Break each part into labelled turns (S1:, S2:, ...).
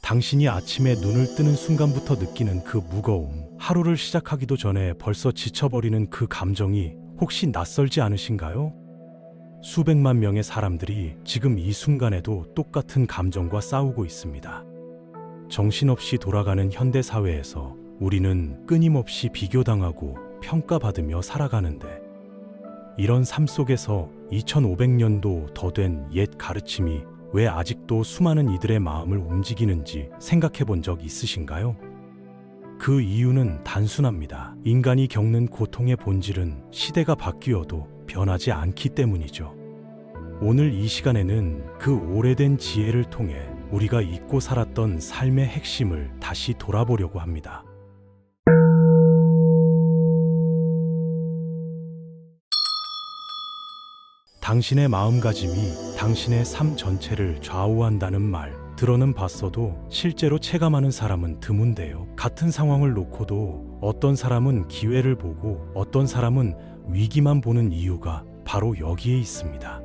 S1: 당신이 아침에 눈을 뜨는 순간부터 느끼는 그 무거움, 하루를 시작하기도 전에 벌써 지쳐버리는 그 감정이 혹시 낯설지 않으신가요? 수백만 명의 사람들이 지금 이 순간에도 똑같은 감정과 싸우고 있습니다. 정신없이 돌아가는 현대 사회에서 우리는 끊임없이 비교당하고 평가받으며 살아가는데, 이런 삶 속에서 2500년도 더 된 옛 가르침이 왜 아직도 수많은 이들의 마음을 움직이는지 생각해 본 적 있으신가요? 그 이유는 단순합니다. 인간이 겪는 고통의 본질은 시대가 바뀌어도 변하지 않기 때문이죠. 오늘 이 시간에는 그 오래된 지혜를 통해 우리가 잊고 살았던 삶의 핵심을 다시 돌아보려고 합니다. 당신의 마음가짐이 당신의 삶 전체를 좌우한다는 말 들어는 봤어도 실제로 체감하는 사람은 드문데요. 같은 상황을 놓고도 어떤 사람은 기회를 보고 어떤 사람은 위기만 보는 이유가 바로 여기에 있습니다.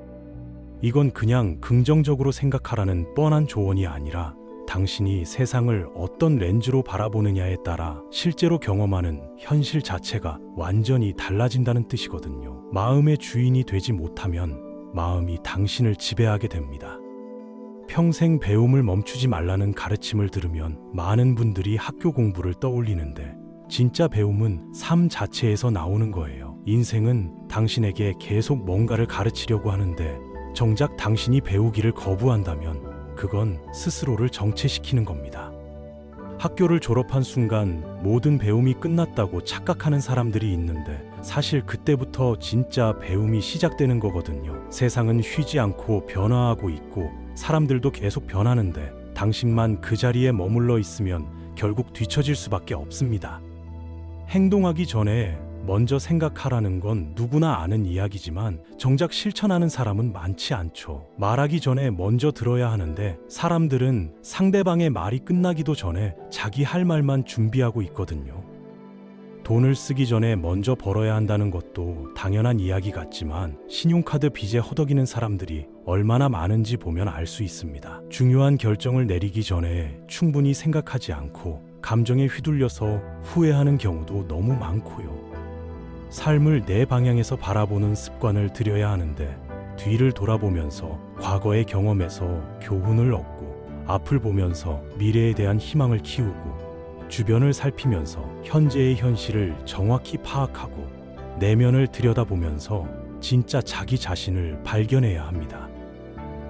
S1: 이건 그냥 긍정적으로 생각하라는 뻔한 조언이 아니라 당신이 세상을 어떤 렌즈로 바라보느냐에 따라 실제로 경험하는 현실 자체가 완전히 달라진다는 뜻이거든요. 마음의 주인이 되지 못하면 마음이 당신을 지배하게 됩니다. 평생 배움을 멈추지 말라는 가르침을 들으면 많은 분들이 학교 공부를 떠올리는데, 진짜 배움은 삶 자체에서 나오는 거예요. 인생은 당신에게 계속 뭔가를 가르치려고 하는데 정작 당신이 배우기를 거부한다면 그건 스스로를 정체시키는 겁니다. 학교를 졸업한 순간 모든 배움이 끝났다고 착각하는 사람들이 있는데, 사실 그때부터 진짜 배움이 시작되는 거거든요. 세상은 쉬지 않고 변화하고 있고 사람들도 계속 변하는데 당신만 그 자리에 머물러 있으면 결국 뒤처질 수밖에 없습니다. 행동하기 전에 먼저 생각하라는 건 누구나 아는 이야기지만 정작 실천하는 사람은 많지 않죠. 말하기 전에 먼저 들어야 하는데 사람들은 상대방의 말이 끝나기도 전에 자기 할 말만 준비하고 있거든요. 돈을 쓰기 전에 먼저 벌어야 한다는 것도 당연한 이야기 같지만 신용카드 빚에 허덕이는 사람들이 얼마나 많은지 보면 알 수 있습니다. 중요한 결정을 내리기 전에 충분히 생각하지 않고 감정에 휘둘려서 후회하는 경우도 너무 많고요. 삶을 내 방향에서 바라보는 습관을 들여야 하는데, 뒤를 돌아보면서 과거의 경험에서 교훈을 얻고 앞을 보면서 미래에 대한 희망을 키우고 주변을 살피면서 현재의 현실을 정확히 파악하고 내면을 들여다보면서 진짜 자기 자신을 발견해야 합니다.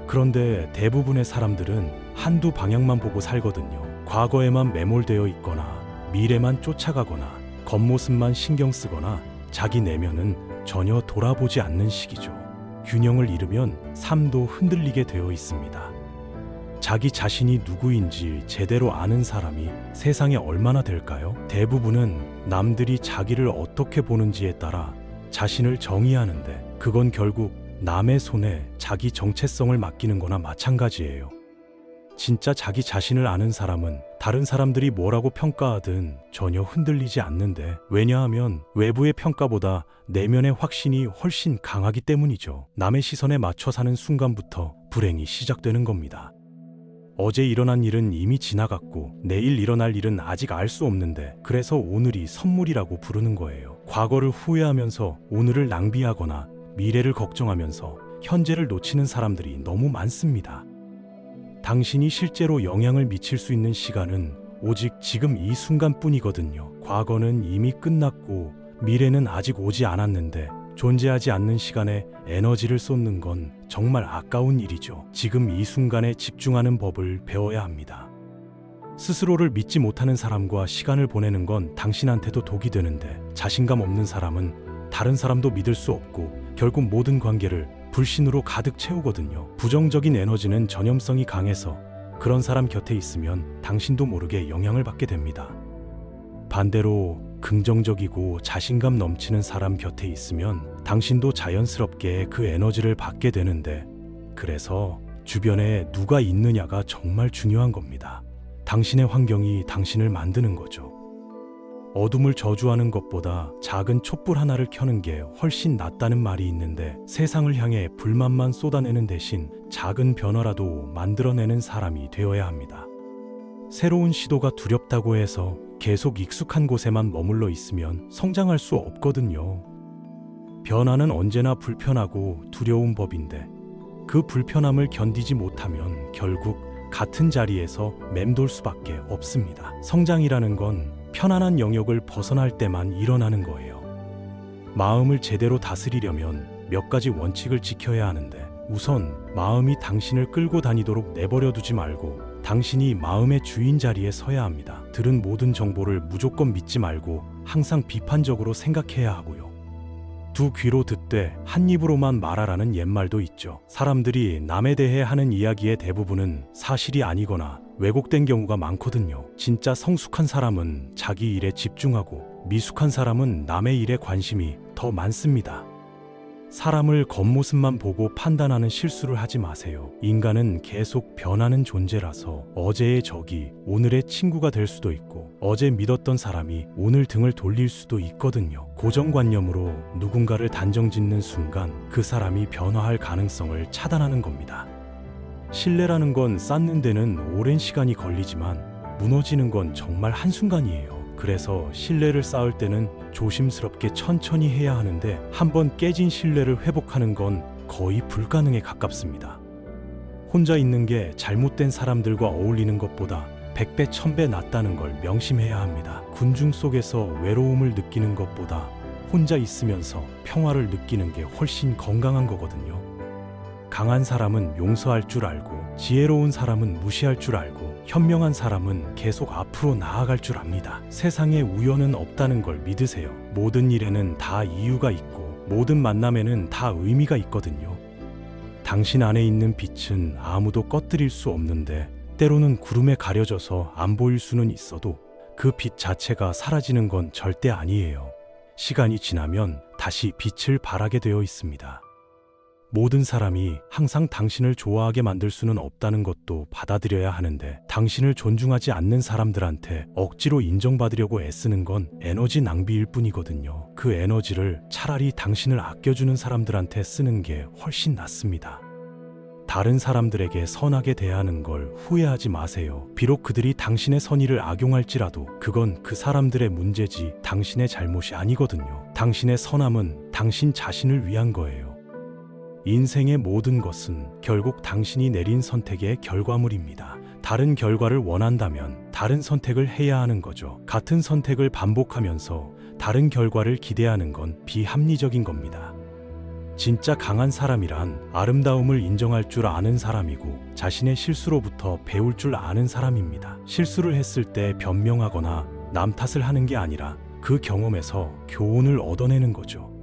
S1: 그런데 대부분의 사람들은 한두 방향만 보고 살거든요. 과거에만 매몰되어 있거나 미래만 쫓아가거나 겉모습만 신경 쓰거나 자기 내면은 전혀 돌아보지 않는 시기죠. 균형을 잃으면 삶도 흔들리게 되어 있습니다. 자기 자신이 누구인지 제대로 아는 사람이 세상에 얼마나 될까요? 대부분은 남들이 자기를 어떻게 보는지에 따라 자신을 정의하는데, 그건 결국 남의 손에 자기 정체성을 맡기는 거나 마찬가지예요. 진짜 자기 자신을 아는 사람은 다른 사람들이 뭐라고 평가하든 전혀 흔들리지 않는데, 왜냐하면 외부의 평가보다 내면의 확신이 훨씬 강하기 때문이죠. 남의 시선에 맞춰 사는 순간부터 불행이 시작되는 겁니다. 어제 일어난 일은 이미 지나갔고 내일 일어날 일은 아직 알 수 없는데, 그래서 오늘이 선물이라고 부르는 거예요. 과거를 후회하면서 오늘을 낭비하거나 미래를 걱정하면서 현재를 놓치는 사람들이 너무 많습니다. 당신이 실제로 영향을 미칠 수 있는 시간은 오직 지금 이 순간뿐이거든요. 과거는 이미 끝났고 미래는 아직 오지 않았는데 존재하지 않는 시간에 에너지를 쏟는 건 정말 아까운 일이죠. 지금 이 순간에 집중하는 법을 배워야 합니다. 스스로를 믿지 못하는 사람과 시간을 보내는 건 당신한테도 독이 되는데, 자신감 없는 사람은 다른 사람도 믿을 수 없고 결국 모든 관계를 불신으로 가득 채우거든요. 부정적인 에너지는 전염성이 강해서 그런 사람 곁에 있으면 당신도 모르게 영향을 받게 됩니다. 반대로 긍정적이고 자신감 넘치는 사람 곁에 있으면 당신도 자연스럽게 그 에너지를 받게 되는데, 그래서 주변에 누가 있느냐가 정말 중요한 겁니다. 당신의 환경이 당신을 만드는 거죠. 어둠을 저주하는 것보다 작은 촛불 하나를 켜는 게 훨씬 낫다는 말이 있는데, 세상을 향해 불만만 쏟아내는 대신 작은 변화라도 만들어내는 사람이 되어야 합니다. 새로운 시도가 두렵다고 해서 계속 익숙한 곳에만 머물러 있으면 성장할 수 없거든요. 변화는 언제나 불편하고 두려운 법인데 그 불편함을 견디지 못하면 결국 같은 자리에서 맴돌 수밖에 없습니다. 성장이라는 건 편안한 영역을 벗어날 때만 일어나는 거예요. 마음을 제대로 다스리려면 몇 가지 원칙을 지켜야 하는데, 우선 마음이 당신을 끌고 다니도록 내버려 두지 말고 당신이 마음의 주인 자리에 서야 합니다. 들은 모든 정보를 무조건 믿지 말고 항상 비판적으로 생각해야 하고요. 두 귀로 듣되 한 입으로만 말하라는 옛말도 있죠. 사람들이 남에 대해 하는 이야기의 대부분은 사실이 아니거나 왜곡된 경우가 많거든요. 진짜 성숙한 사람은 자기 일에 집중하고 미숙한 사람은 남의 일에 관심이 더 많습니다. 사람을 겉모습만 보고 판단하는 실수를 하지 마세요. 인간은 계속 변하는 존재라서 어제의 적이 오늘의 친구가 될 수도 있고 어제 믿었던 사람이 오늘 등을 돌릴 수도 있거든요. 고정관념으로 누군가를 단정짓는 순간 그 사람이 변화할 가능성을 차단하는 겁니다. 신뢰라는 건 쌓는 데는 오랜 시간이 걸리지만 무너지는 건 정말 한순간이에요. 그래서 신뢰를 쌓을 때는 조심스럽게 천천히 해야 하는데 한번 깨진 신뢰를 회복하는 건 거의 불가능에 가깝습니다. 혼자 있는 게 잘못된 사람들과 어울리는 것보다 100배 1000배 낫다는 걸 명심해야 합니다. 군중 속에서 외로움을 느끼는 것보다 혼자 있으면서 평화를 느끼는 게 훨씬 건강한 거거든요. 강한 사람은 용서할 줄 알고 지혜로운 사람은 무시할 줄 알고 현명한 사람은 계속 앞으로 나아갈 줄 압니다. 세상에 우연은 없다는 걸 믿으세요. 모든 일에는 다 이유가 있고 모든 만남에는 다 의미가 있거든요. 당신 안에 있는 빛은 아무도 꺼뜨릴 수 없는데 때로는 구름에 가려져서 안 보일 수는 있어도 그 빛 자체가 사라지는 건 절대 아니에요. 시간이 지나면 다시 빛을 발하게 되어 있습니다. 모든 사람이 항상 당신을 좋아하게 만들 수는 없다는 것도 받아들여야 하는데 당신을 존중하지 않는 사람들한테 억지로 인정받으려고 애쓰는 건 에너지 낭비일 뿐이거든요. 그 에너지를 차라리 당신을 아껴주는 사람들한테 쓰는 게 훨씬 낫습니다. 다른 사람들에게 선하게 대하는 걸 후회하지 마세요. 비록 그들이 당신의 선의를 악용할지라도 그건 그 사람들의 문제지 당신의 잘못이 아니거든요. 당신의 선함은 당신 자신을 위한 거예요. 인생의 모든 것은 결국 당신이 내린 선택의 결과물입니다. 다른 결과를 원한다면 다른 선택을 해야 하는 거죠. 같은 선택을 반복하면서 다른 결과를 기대하는 건 비합리적인 겁니다. 진짜 강한 사람이란 아름다움을 인정할 줄 아는 사람이고 자신의 실수로부터 배울 줄 아는 사람입니다. 실수를 했을 때 변명하거나 남 탓을 하는 게 아니라 그 경험에서 교훈을 얻어내는 거죠.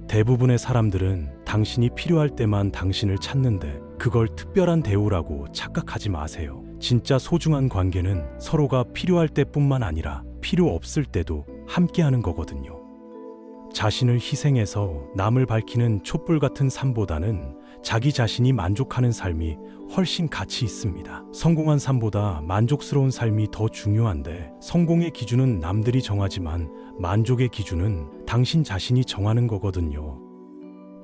S1: 대부분의 사람들은 당신이 필요할 때만 당신을 찾는데 그걸 특별한 대우라고 착각하지 마세요. 진짜 소중한 관계는 서로가 필요할 때뿐만 아니라 필요 없을 때도 함께하는 거거든요. 자신을 희생해서 남을 밝히는 촛불 같은 삶보다는 자기 자신이 만족하는 삶이 훨씬 가치 있습니다. 성공한 삶보다 만족스러운 삶이 더 중요한데 성공의 기준은 남들이 정하지만 만족의 기준은 당신 자신이 정하는 거거든요.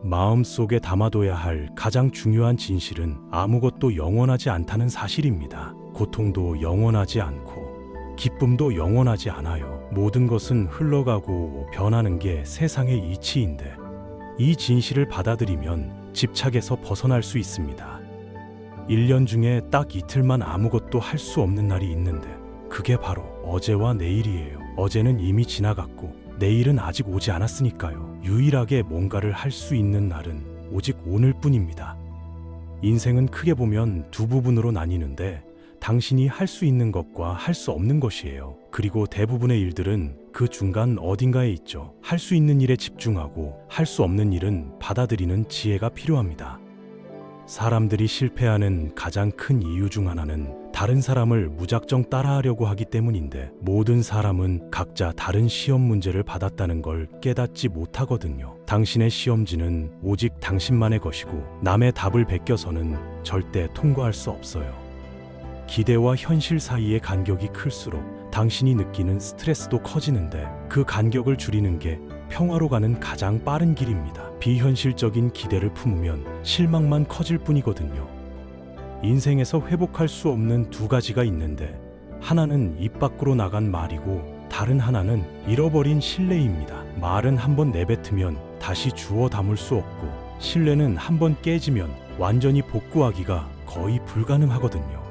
S1: 마음속에 담아둬야 할 가장 중요한 진실은 아무것도 영원하지 않다는 사실입니다. 고통도 영원하지 않고 기쁨도 영원하지 않아요. 모든 것은 흘러가고 변하는 게 세상의 이치인데 이 진실을 받아들이면 집착에서 벗어날 수 있습니다. 1년 중에 딱 이틀만 아무것도 할 수 없는 날이 있는데 그게 바로 어제와 내일이에요. 어제는 이미 지나갔고 내일은 아직 오지 않았으니까요. 유일하게 뭔가를 할 수 있는 날은 오직 오늘뿐입니다. 인생은 크게 보면 두 부분으로 나뉘는데 당신이 할 수 있는 것과 할 수 없는 것이에요. 그리고 대부분의 일들은 그 중간 어딘가에 있죠. 할 수 있는 일에 집중하고 할 수 없는 일은 받아들이는 지혜가 필요합니다. 사람들이 실패하는 가장 큰 이유 중 하나는 다른 사람을 무작정 따라하려고 하기 때문인데 모든 사람은 각자 다른 시험 문제를 받았다는 걸 깨닫지 못하거든요. 당신의 시험지는 오직 당신만의 것이고 남의 답을 베껴서는 절대 통과할 수 없어요. 기대와 현실 사이의 간격이 클수록 당신이 느끼는 스트레스도 커지는데 그 간격을 줄이는 게 평화로 가는 가장 빠른 길입니다. 비현실적인 기대를 품으면 실망만 커질 뿐이거든요. 인생에서 회복할 수 없는 두 가지가 있는데 하나는 입 밖으로 나간 말이고 다른 하나는 잃어버린 신뢰입니다. 말은 한번 내뱉으면 다시 주워 담을 수 없고 신뢰는 한번 깨지면 완전히 복구하기가 거의 불가능하거든요.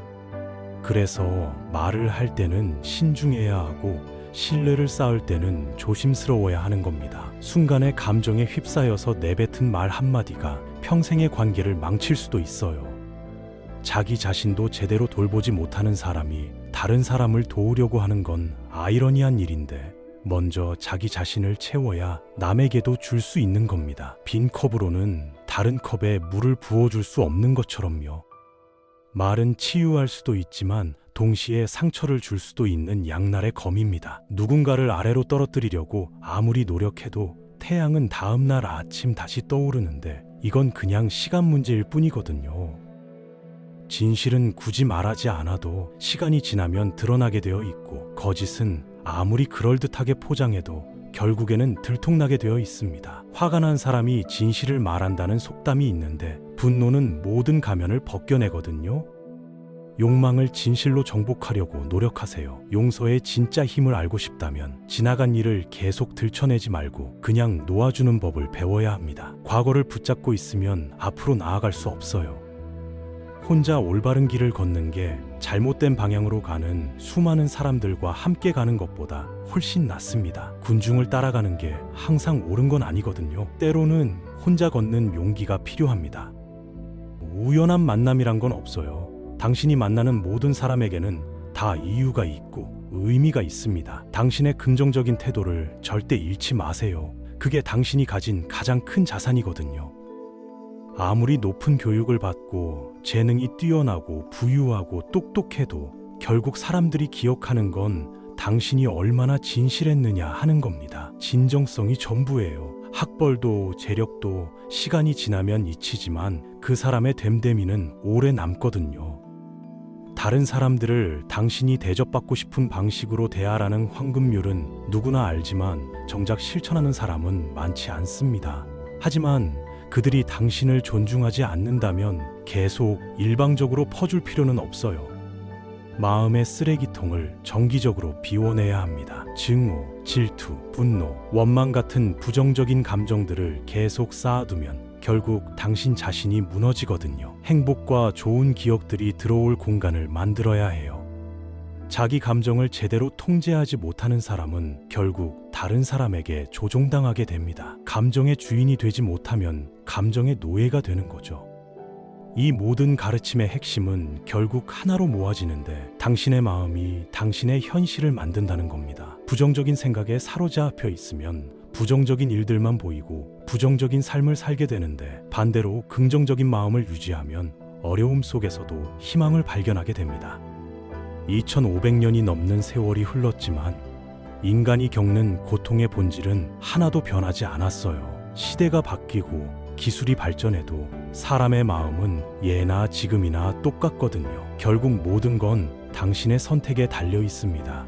S1: 그래서 말을 할 때는 신중해야 하고 신뢰를 쌓을 때는 조심스러워야 하는 겁니다. 순간의 감정에 휩싸여서 내뱉은 말 한마디가 평생의 관계를 망칠 수도 있어요. 자기 자신도 제대로 돌보지 못하는 사람이 다른 사람을 도우려고 하는 건 아이러니한 일인데 먼저 자기 자신을 채워야 남에게도 줄 수 있는 겁니다. 빈 컵으로는 다른 컵에 물을 부어줄 수 없는 것처럼요. 말은 치유할 수도 있지만 동시에 상처를 줄 수도 있는 양날의 검입니다. 누군가를 아래로 떨어뜨리려고 아무리 노력해도 태양은 다음날 아침 다시 떠오르는데 이건 그냥 시간 문제일 뿐이거든요. 진실은 굳이 말하지 않아도 시간이 지나면 드러나게 되어 있고 거짓은 아무리 그럴듯하게 포장해도 결국에는 들통나게 되어 있습니다. 화가 난 사람이 진실을 말한다는 속담이 있는데 분노는 모든 가면을 벗겨내거든요. 욕망을 진실로 정복하려고 노력하세요. 용서의 진짜 힘을 알고 싶다면 지나간 일을 계속 들춰내지 말고 그냥 놓아주는 법을 배워야 합니다. 과거를 붙잡고 있으면 앞으로 나아갈 수 없어요. 혼자 올바른 길을 걷는 게 잘못된 방향으로 가는 수많은 사람들과 함께 가는 것보다 훨씬 낫습니다. 군중을 따라가는 게 항상 옳은 건 아니거든요. 때로는 혼자 걷는 용기가 필요합니다. 우연한 만남이란 건 없어요. 당신이 만나는 모든 사람에게는 다 이유가 있고 의미가 있습니다. 당신의 긍정적인 태도를 절대 잃지 마세요. 그게 당신이 가진 가장 큰 자산이거든요. 아무리 높은 교육을 받고 재능이 뛰어나고 부유하고 똑똑해도 결국 사람들이 기억하는 건 당신이 얼마나 진실했느냐 하는 겁니다. 진정성이 전부예요. 학벌도 재력도 시간이 지나면 잊히지만 그 사람의 됨됨이는 오래 남거든요. 다른 사람들을 당신이 대접받고 싶은 방식으로 대하라는 황금률은 누구나 알지만 정작 실천하는 사람은 많지 않습니다. 하지만 그들이 당신을 존중하지 않는다면 계속 일방적으로 퍼줄 필요는 없어요. 마음의 쓰레기통을 정기적으로 비워내야 합니다. 증오, 질투, 분노, 원망 같은 부정적인 감정들을 계속 쌓아두면 결국 당신 자신이 무너지거든요. 행복과 좋은 기억들이 들어올 공간을 만들어야 해요. 자기 감정을 제대로 통제하지 못하는 사람은 결국 다른 사람에게 조종당하게 됩니다. 감정의 주인이 되지 못하면 감정의 노예가 되는 거죠. 이 모든 가르침의 핵심은 결국 하나로 모아지는데 당신의 마음이 당신의 현실을 만든다는 겁니다. 부정적인 생각에 사로잡혀 있으면 부정적인 일들만 보이고 부정적인 삶을 살게 되는데 반대로 긍정적인 마음을 유지하면 어려움 속에서도 희망을 발견하게 됩니다. 2500년이 넘는 세월이 흘렀지만 인간이 겪는 고통의 본질은 하나도 변하지 않았어요. 시대가 바뀌고 기술이 발전해도 사람의 마음은 예나 지금이나 똑같거든요. 결국 모든 건 당신의 선택에 달려 있습니다.